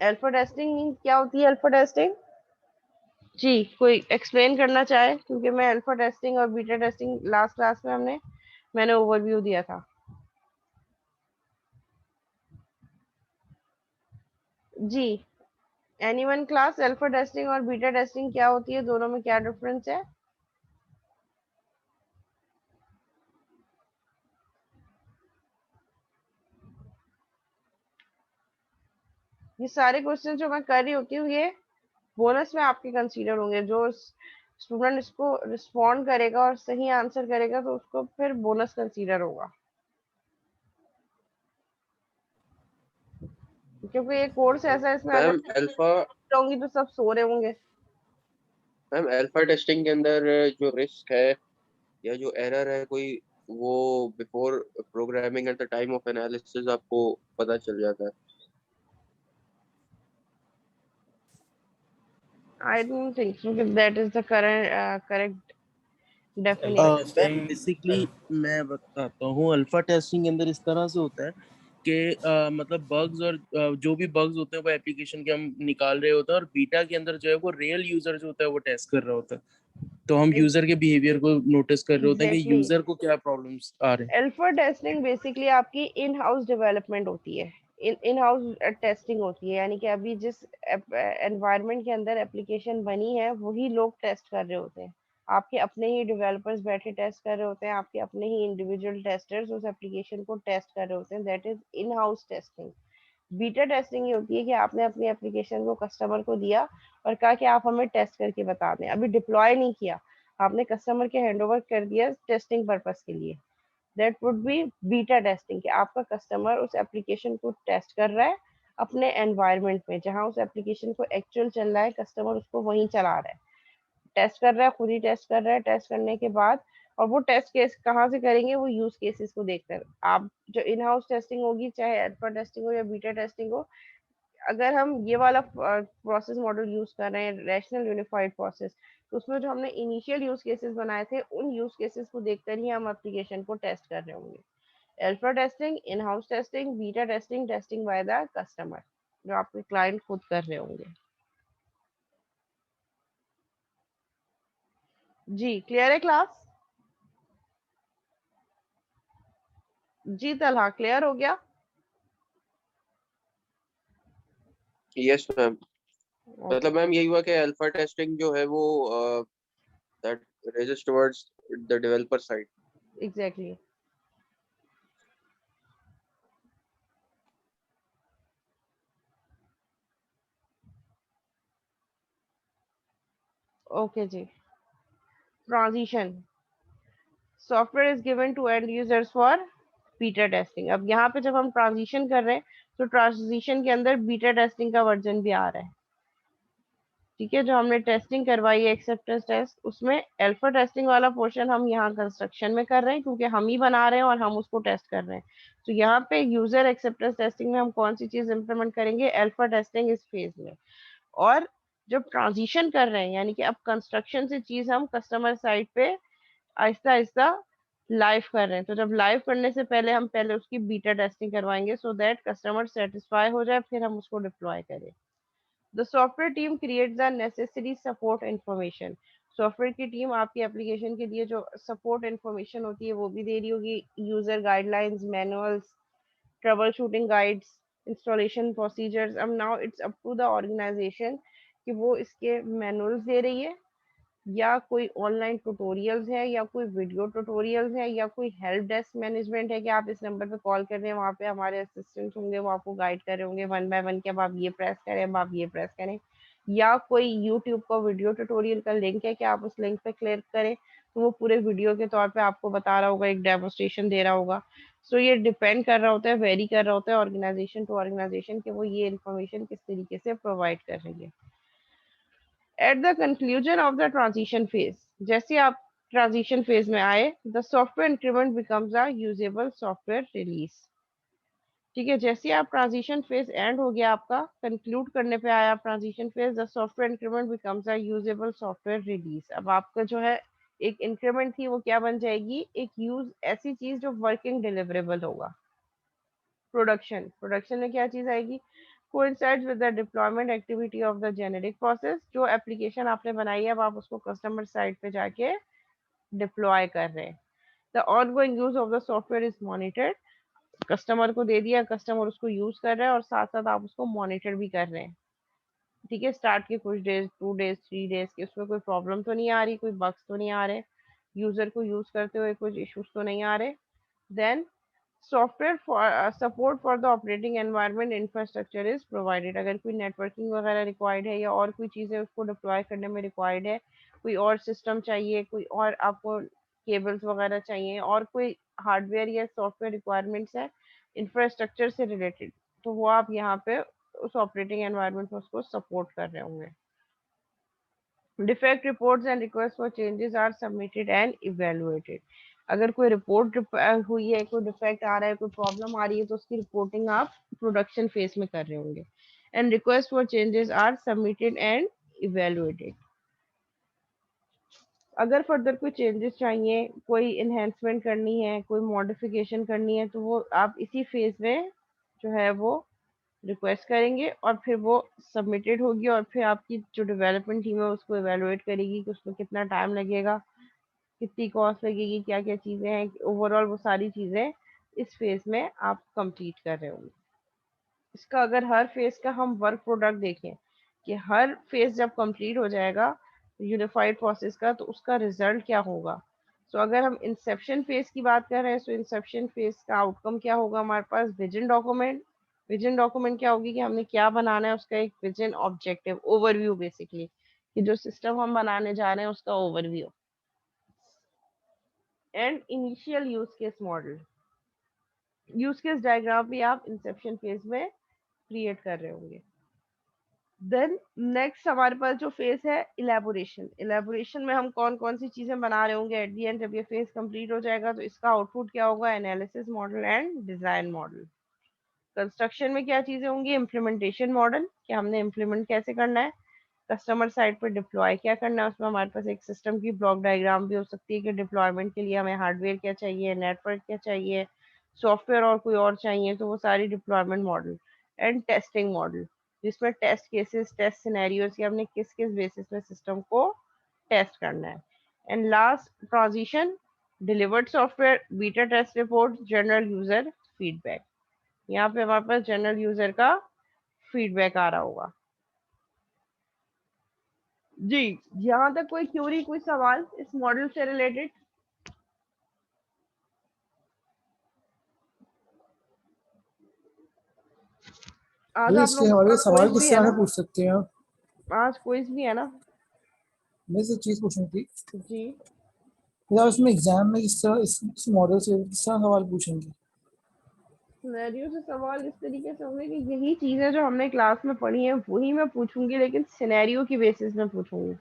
अल्फा टेस्टिंग मीन क्या होती है अल्फा टेस्टिंग? जी, कोई एक्सप्लेन करना चाहे, क्योंकि मैं अल्फा टेस्टिंग और बीटा टेस्टिंग लास्ट क्लास में मैंने ओवरव्यू दिया था। जी, एनीवन क्लास, अल्फा टेस्टिंग और बीटा टेस्टिंग क्या होती है, दोनों में क्या डिफरेंस है? ये सारे क्वेश्चन जो मैं कर रही होती हूँ, ये बोनस में आपके कंसीडर होंगे। जो स्टूडेंट इसको रिस्पॉन्ड करेगा और सही आंसर करेगा तो उसको फिर बोनस कंसीडर होगा, क्योंकि ये कोर्स ऐसा है, इसमें अगर मैम अल्फा होंगी तो सब सो रहे होंगे। मैम अल्फा टेस्टिंग के अंदर जो रिस्क है या जो एरर है कोई, वो before programming at the time of analysis आपको पता चल जाता है। I don't think so that is the correct definition. Ma'am basically मैं बताता हूँ, अल्फा टेस्टिंग के अंदर इस तरह से होता है कि मतलब बग्स और जो भी बग्स होते हैं वो एप्लीकेशन के हम निकाल रहे होते हैं, और बीटा के अंदर जो है वो रियल यूजर जो होता है वो टेस्ट कर रहा होता है। तो हम यूजर के बिहेवियर को नोटिस कर रहे होते हैं कि एग्जैक्टली, यूजर को क्या प्रॉब्लम्स आ रहे हैं। अल्फा टेस्टिंग बेसिकली आपकी इन हाउस डेवलपमेंट होती है, इन हाउस टेस्टिंग होती है, यानी कि अभी जिस एनवायरनमेंट के अंदर एप्लीकेशन बनी है वही लोग टेस्ट कर रहे होते हैं। आपके अपने ही डेवलपर्स बैठे टेस्ट कर रहे होते हैं, आपके अपने ही इंडिविजुअल टेस्टर्स उस एप्लीकेशन को टेस्ट कर रहे होते हैं, that is in house testing. Beta testing ये होती है कि आपने अपनी एप्लीकेशन को कस्टमर को दिया और कहा कि आप हमें टेस्ट करके बता दें, अभी डिप्लॉय नहीं किया, आपने कस्टमर के हैंडओवर कर दिया टेस्टिंग पर्पस के लिए। That would be beta testing, कि आपका कस्टमर उस एप्लीकेशन को टेस्ट कर रहा है अपने एनवायरनमेंट में, जहां उस एप्लीकेशन को एक्चुअल चल रहा है, कस्टमर उसको वहीं चला रहा है, टेस्ट कर रहा है, खुद ही टेस्ट कर रहा है। टेस्ट करने के बाद, और वो टेस्ट केस कहाँ से करेंगे, वो यूज केसेस को देखकर। आप जो इन हाउस टेस्टिंग होगी, चाहे अल्फा टेस्टिंग हो या बीटा टेस्टिंग हो, अगर हम ये वाला प्रोसेस मॉडल यूज कर रहे हैं, रैशनल यूनिफाइड प्रोसेस, तो उसमें जो हमने इनिशियल यूज केसेस बनाए थे, उन यूज केसेस को देखकर ही हम एप्लीकेशन को टेस्ट कर रहे होंगे। Alpha testing, in house testing, beta testing, testing by the customer, जो आपके क्लाइंट खुद कर रहे होंगे। जी, क्लियर है क्लास? जी तलहा, क्लियर हो गया? Yes ma'am. मतलब मैम यही हुआ कि अल्फा टेस्टिंग जो है वो that raises towards the developer side. Exactly. Okay जी। Transition, software is given to end users for beta testing. अब यहाँ पे जब हम ट्रांजिशन कर रहे हैं, तो ट्रांजिशन के अंदर बीटा टेस्टिंग का वर्जन भी आ रहा है। ठीक है, जो हमने टेस्टिंग करवाई है एक्सेप्टेंस टेस्ट, उसमें अल्फा टेस्टिंग वाला पोर्शन हम यहाँ कंस्ट्रक्शन में कर रहे हैं, क्योंकि हम ही बना रहे हैं और हम उसको टेस्ट कर रहे हैं। तो यहाँ पे यूजर एक्सेप्टेंस टेस्टिंग में हम कौन सी चीज इंप्लीमेंट करेंगे, अल्फा टेस्टिंग इस फेज में। और जब ट्रांजिशन कर रहे हैं, यानी कि अब कंस्ट्रक्शन से चीज हम कस्टमर साइड पे आहिस्ता आहिस्ता लाइव कर रहे हैं, तो जब लाइव करने से पहले हम पहले उसकी बीटा टेस्टिंग करवाएंगे, सो दैट कस्टमर सेटिस्फाई हो जाए, फिर हम उसको डिप्लॉय करें। The software team creates the necessary support information. Software की टीम आपकी एप्लीकेशन के लिए जो सपोर्ट इन्फॉर्मेशन होती है वो भी दे रही होगी, user guidelines, manuals, trouble shooting guides, installation procedures. अब now it's up to the organization कि वो इसके मैनुअल्स दे रही है, या कोई ऑनलाइन ट्यूटोरियल्स है, या कोई वीडियो ट्यूटोरियल्स है, या कोई हेल्प डेस्क मैनेजमेंट है कि आप इस नंबर पे कॉल कर रहे हैं, वहाँ पे हमारे असिस्टेंट होंगे, वो आपको गाइड कर रहे होंगे वन बाय वन कि अब आप ये प्रेस करें, अब आप ये प्रेस करें। या कोई यूट्यूब का वीडियो ट्यूटोरियल का लिंक है कि आप उस लिंक पे क्लिक करें, तो वो पूरे वीडियो के तौर पे आपको बता रहा होगा, एक डेमोस्ट्रेशन दे रहा होगा। सो ये डिपेंड कर रहा होता है, वेरी कर रहा होता है ऑर्गेनाइजेशन टू ऑर्गेनाइजेशन कि वो ये इन्फॉर्मेशन किस तरीके से प्रोवाइड कर रही है। At the conclusion of the transition phase, जैसे आप ट्रांजिशन फेज में आए, the software increment becomes a usable software release. ठीक है, जैसे ही आप ट्रांजिशन फेज एंड हो गया आपका, कंक्लूड करने पे आया transition phase, the software increment becomes a usable software release. अब आपका जो है एक इंक्रीमेंट थी वो क्या बन जाएगी, एक यूज ऐसी चीज जो वर्किंग डिलीवरेबल होगा। प्रोडक्शन में क्या चीज आएगी, coincides with the deployment activity of the generic process। जो एप्लीकेशन आपने बनाई है अब आप उसको कस्टमर साइड पे जाके डिप्लॉय कर रहे हैं। The ongoing use of the software is monitored. Customer को दे दिया, कस्टमर उसको यूज कर रहा है और साथ साथ आप उसको मॉनिटर भी कर रहे हैं। ठीक है, स्टार्ट के कुछ डेज, 2 डेज, 3 डेज के उसमें कोई प्रॉब्लम तो नहीं आ रही, कोई बग्स तो नहीं आ रहे, यूजर को यूज करते हुए कुछ इश्यूज तो नहीं आ रहे। Then software for support for the operating environment infrastructure is provided. अगर कोई नेटवर्किंग वगैरह रिक्वायर्ड है या और कोई चीज़ें उसको डिप्लॉय करने में रिक्वायर्ड है, कोई और सिस्टम चाहिए, कोई और आपको केबल्स वगैरह चाहिए और कोई हार्डवेयर या सॉफ्टवेयर रिक्वायरमेंट्स है इंफ्रास्ट्रक्चर से रिलेटेड, तो वो आप यहाँ पे उस ऑपरेटिंग एनवायरनमेंट में उसको सपोर्ट कर रहे होंगे। Defect reports and request for changes are submitted and evaluated. अगर कोई रिपोर्ट हुई है, कोई डिफेक्ट आ रहा है, कोई प्रॉब्लम आ रही है, तो उसकी रिपोर्टिंग आप प्रोडक्शन फेज में कर रहे होंगे। And request for changes are submitted and evaluated. अगर फर्दर कोई चेंजेस चाहिए, कोई इन्हेंसमेंट करनी है, कोई मॉडिफिकेशन करनी है, तो वो आप इसी फेज में जो है वो रिक्वेस्ट करेंगे और फिर वो सबमिटेड होगी और फिर आपकी जो डेवलपमेंट टीम है उसको इवेलुएट करेगी कि उसमें कितना टाइम लगेगा, कितनी कॉस्ट लगेगी, क्या क्या चीज़ें हैं, ओवरऑल वो सारी चीज़ें इस फेज में आप कंप्लीट कर रहे होंगे। इसका अगर हर फेज का हम वर्क प्रोडक्ट देखें कि हर फेज जब कंप्लीट हो जाएगा यूनिफाइड प्रोसेस का, तो उसका रिजल्ट क्या होगा। सो अगर हम इंसेप्शन फेज की बात कर रहे हैं, तो इंसेप्शन फेज का आउटकम क्या होगा, हमारे पास विजन डॉक्यूमेंट। विजन डॉक्यूमेंट क्या होगी कि हमने क्या बनाना है, उसका एक विजन ऑब्जेक्टिव ओवरव्यू, बेसिकली कि जो सिस्टम हम बनाने जा रहे हैं उसका overview. And initial use case model, use case diagram भी आप इंसेप्शन फेज में क्रिएट कर रहे होंगे। देन नेक्स्ट हमारे पास जो फेज है इलेबोरेशन। इलेबोरेशन में हम कौन कौन सी चीजें बना रहे होंगे एट दी एंड, जब ये फेज कंप्लीट हो जाएगा तो इसका आउटपुट क्या होगा, analysis model and design model. Construction में क्या चीजें होंगी, इम्प्लीमेंटेशन मॉडल कि हमने इम्प्लीमेंट कैसे करना है, कस्टमर साइड पर डिप्लॉय क्या करना है, उसमें हमारे पास एक सिस्टम की ब्लॉक डायग्राम भी हो सकती है कि डिप्लॉयमेंट के लिए हमें हार्डवेयर क्या चाहिए, नेटवर्क क्या चाहिए, सॉफ्टवेयर और कोई और चाहिए, तो वो सारी deployment model. And testing model, जिसमें टेस्ट केसेस, टेस्ट सिनेरियोज कि हमने किस किस बेसिस में सिस्टम को टेस्ट करना है। And last transition, delivered software, beta test report, general user feedback. यहाँ पे हमारे पास जनरल यूजर का फीडबैक आ रहा होगा। जी, यहाँ तक कोई क्यूरी, कोई सवाल इस मॉडल से रिलेटेड? आज ये आप इसके लोगों हवाले का से सवाल क्विज भी किस है तरह ना? से पूछ सकते हैं आप? आज क्विज भी है ना? मैं से चीज़ पूछनी थी, जी, फिर आप इसमें एग्जाम में किस तरह इस मॉडल से किस तरह सवाल पूछेंगे? सिनेरियो से सवाल इस तरीके से होंगे कि यही चीजें जो हमने क्लास में पढ़ी है वही मैं पूछूंगी, लेकिन सिनेरियो की बेसिस में पूछूंगी।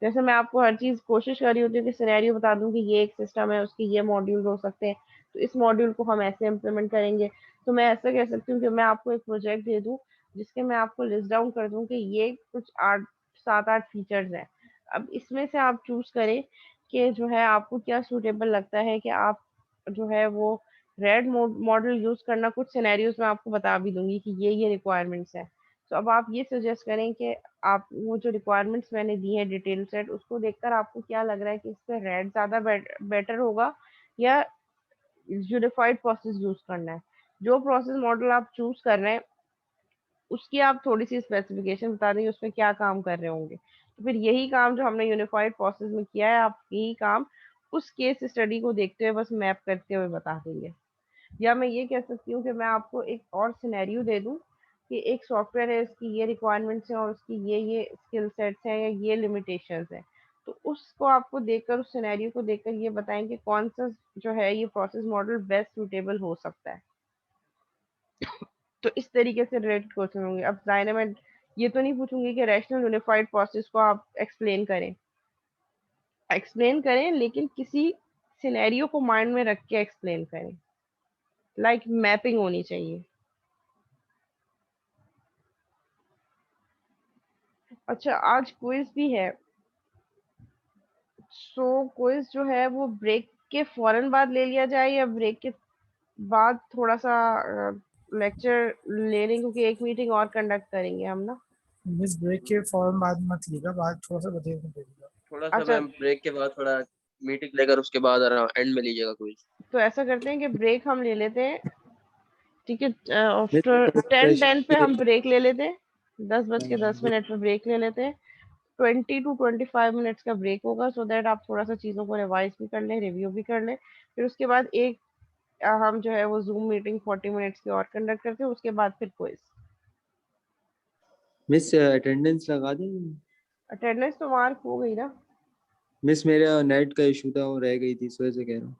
जैसे मैं आपको हर चीज कोशिश कर रही होती हूँ कि सिनेरियो बता दूं कि ये एक सिस्टम है, उसके ये मॉड्यूल हो सकते हैं, तो इस मॉड्यूल को हम ऐसे इम्प्लीमेंट करेंगे। तो मैं ऐसा कह सकती हूँ कि मैं आपको एक प्रोजेक्ट दे दूं जिसके मैं आपको लिस्ट डाउन कर दूं कि ये कुछ 8 7 8 फीचर्स हैं। अब इसमें से आप चूज करें कि जो है आपको क्या सूटेबल लगता है कि आप जो है वो रेड मॉडल यूज करना। कुछ सिनेरियोज में आपको बता भी दूंगी कि ये रिक्वायरमेंट्स है। तो अब आप ये सजेस्ट करें कि आप वो जो रिक्वायरमेंट्स मैंने दी है डिटेल सेट, उसको देखकर आपको क्या लग रहा है कि इस पे रेड ज़्यादा बेटर होगा या यूनिफाइड प्रोसेस यूज करना है। जो प्रोसेस मॉडल आप चूज कर रहे हैं उसकी आप थोड़ी सी स्पेसिफिकेशन बता देंगे उसमें क्या काम कर रहे होंगे, तो फिर यही काम जो हमने यूनिफाइड प्रोसेस में किया है आप यही काम उस केस स्टडी को देखते हुए बस मैप करते हुए बता देंगे। या मैं ये कह सकती हूँ कि मैं आपको एक और सिनेरियो दे दूँ कि एक सॉफ्टवेयर है, इसकी ये रिक्वायरमेंट्स हैं और उसकी ये स्किल सेट्स हैं या ये लिमिटेशंस हैं, तो उसको आपको देखकर, उस सिनेरियो को देखकर ये बताएं कि कौन सा जो है ये प्रोसेस मॉडल बेस्ट सूटेबल हो सकता है। तो इस तरीके से रिलेटेड क्वेश्चन होंगे। अब डायनामाइट ये तो नहीं पूछूंगी कि रैशनल यूनिफाइड प्रोसेस को आप एक्सप्लेन करें, लेकिन किसी सिनेरियो को माइंड में रख के एक्सप्लेन करें, लाइक मैपिंग होनी चाहिए। अच्छा आज क्विज भी है, सो क्विज जो है वो ब्रेक के फौरन बाद ले लिया जाए या ब्रेक के बाद थोड़ा सा लेक्चर ले लें, क्योंकि एक मीटिंग और कंडक्ट करेंगे हम ना। मिस ब्रेक के फौरन बाद मत लेगा, बाद थोड़ा सा बताइएगा। थोड़ा सा अच्छा मैम ब्रेक के बाद थोड़ा मीटिंग लेकर उसके बाद एंड में लीजिएगा क्विज। तो ऐसा करते हैं कि ब्रेक हम ले लेते हैं, ठीक है, मिस आफ्टर फर्स्ट 10 पे हम सेशन ब्रेक ले लेते हैं, 10:10 पे ब्रेक ले लेते हैं। 20 to 25 मिनट्स का ब्रेक होगा, सो दैट आप थोड़ा सा चीज़ों को रिवाइज भी कर लें, रिव्यू भी कर लें। फिर उसके बाद एक हम जो है वो जूम मीटिंग 40 मिनट्स की और कंडक्ट करते हैं, उसके बाद फिर क्विज। मिस अटेंडेंस लगा देंगे। अटेंडेंस तो मार्क हो गई ना। मिस मेरा नेट का इशू था, वो रह गई थी, इस वजह से कह रहा हूँ।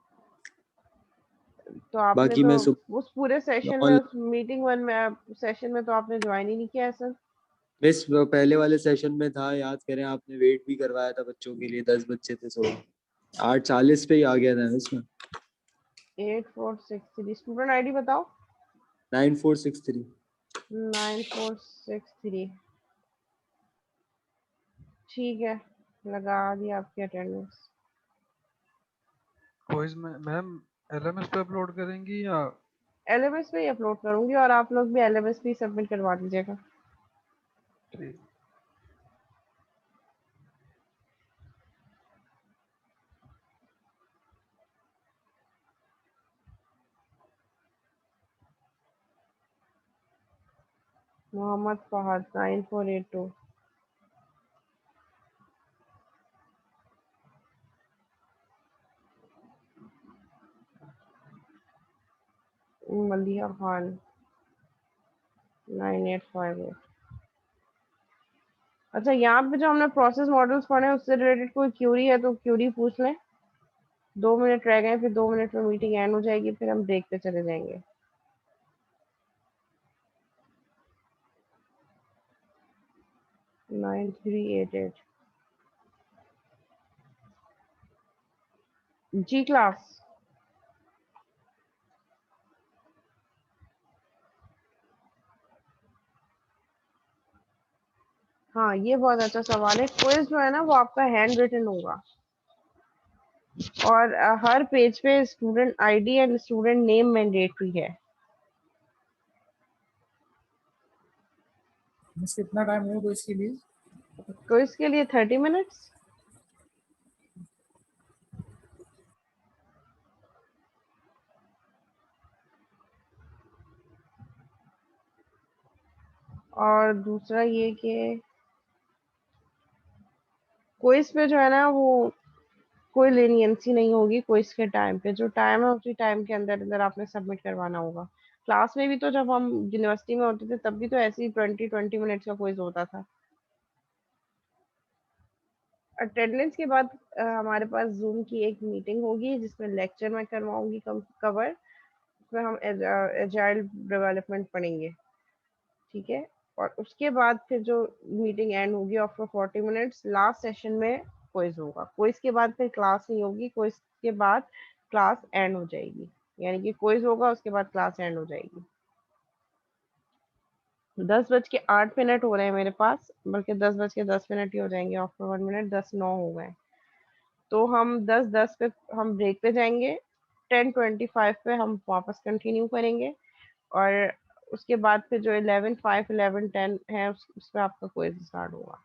तो आपने बाकी तो मैं उस पूरे सेशन में, उस मीटिंग वन में सेशन में तो आपने ज्वाइन ही नहीं किया है सर। मिस वो पहले वाले सेशन में था, याद करें, आपने वेट भी करवाया था बच्चों के लिए, 10 बच्चे थे, सो 8:40 पे ही आ गया था मिस में। 8463 स्टूडेंट आईडी बताओ। 9463। 9463 ठीक है, लगा दी आपकी अटेंडेंस। क्विज में मैम एलएमएस पे अपलोड करेंगी या एलएमएस पे ही अपलोड करूंगी और आप लोग भी एलएमएस पे सबमिट करवा दीजिएगा। ठीक? मोहम्मद फहद 9482। मलिया खान 9858। अच्छा यहाँ पे जो हमने प्रोसेस मॉडल्स पढ़े हैं उससे रिलेटेड कोई क्यूरी है तो क्यूरी पूछ लें। 2 मिनट रह गए, फिर 2 मिनट में मीटिंग एंड हो जाएगी, फिर हम ब्रेक पे चले जाएंगे। Nine three eight eight G class. हाँ ये बहुत अच्छा सवाल है। क्विज जो है ना वो आपका हैंड रिटन होगा और हर पेज पे student ID and student name mandatory है। मिस कितना टाइम होगा इसके लिए? क्विज के लिए 30 मिनट्स। और दूसरा ये कि क्विज पे जो है ना वो कोई लेनियंसी नहीं होगी। क्विज के टाइम पे जो टाइम है उसी टाइम के अंदर अंदर आपने सबमिट करवाना होगा। क्लास में भी तो जब हम यूनिवर्सिटी में होते थे तब भी तो ऐसे ही 20-20 मिनट्स का क्विज होता था। अटेंडेंस के बाद हमारे पास जूम की एक मीटिंग होगी जिसमें लेक्चर मैं करवाऊंगी कवर। उसमें हम एजाइल डेवलपमेंट पढ़ेंगे, ठीक है। और उसके बाद फिर जो मीटिंग एंड होगी आफ्टर 40 मिनट्स, लास्ट सेशन में क्विज होगा। क्विज के बाद फिर क्लास नहीं होगी, क्विज के बाद क्लास एंड हो जाएगी। यानी कि क्विज होगा उसके बाद क्लास एंड हो जाएगी। 10:08 हो रहे हैं मेरे पास, बल्कि 10:10 ही हो जाएंगे आफ्टर 1 मिनट। 10:09 हो गए तो हम 10:10 पे हम ब्रेक पे जाएंगे। 10:25 पे हम वापस कंटिन्यू करेंगे और उसके बाद फिर जो 11:05 11:10 है उस पे आपका क्विज स्टार्ट होगा।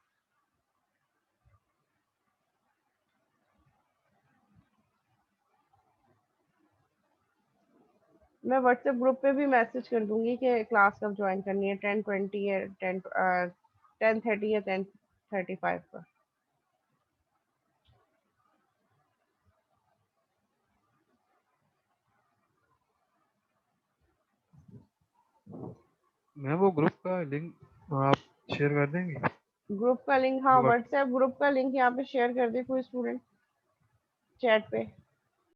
मैं व्हाट्सएप ग्रुप पे भी मैसेज कर दूंगी कि क्लास कब ज्वाइन करनी है। 10:20 है, 10:30 या 10:35 पर। मैं वो ग्रुप का लिंक आप शेयर कर देंगे? ग्रुप का लिंक, हाँ व्हाट व्हाट्सएप ग्रुप का लिंक यहाँ पे शेयर कर दे कोई स्टूडेंट चैट पे।